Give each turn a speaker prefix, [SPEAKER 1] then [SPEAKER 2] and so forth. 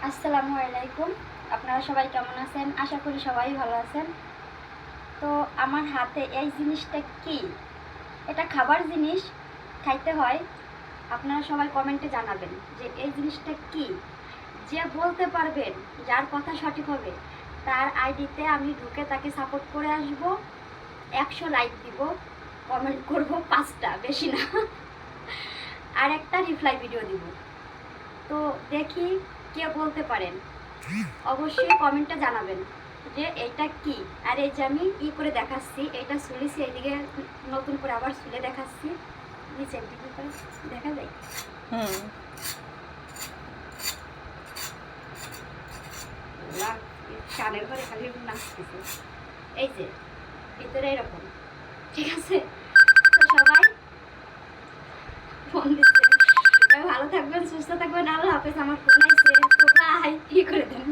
[SPEAKER 1] আসসালামু আলাইকুম। আপনারা সবাই কেমন আছেন? আশা করি সবাই ভালো আছেন। তো আমার হাতে এই জিনিসটা কি? এটা খাবার জিনিস, খাইতে হয়। আপনারা সবাই কমেন্টে জানাবেন যে এই জিনিসটা কি। যে বলতে পারবেন, যার কথা সঠিক হবে, তার আইডিতে আমি ঢুকে তাকে সাপোর্ট করে আসব। 100 লাইক দিব, কমেন্ট করব 5টা, বেশি না। আর একটা রিপ্লাই ভিডিও দিব। তো দেখি কে বলতে পারেন, অবশ্যই কমেন্টে জানাবেন যে এটা কি। আর এই যে আমি করে দেখাচ্ছি, এটা সুলেছি, এইদিকে নতুন করে আবার সুলে দেখাচ্ছি, নিচের দিকে করে দেখা যায়। কানের ঘরে খালি নাচতেছে, এই যে ভিতরে এরকম, ঠিক আছে? তো সবাই ফোন দিচ্ছে, ভালো থাকবেন, সুস্থ থাকবেন, আল্লাহ হাফেজ। আমার ফোন আইছে, তো ভাই কি করে দেন।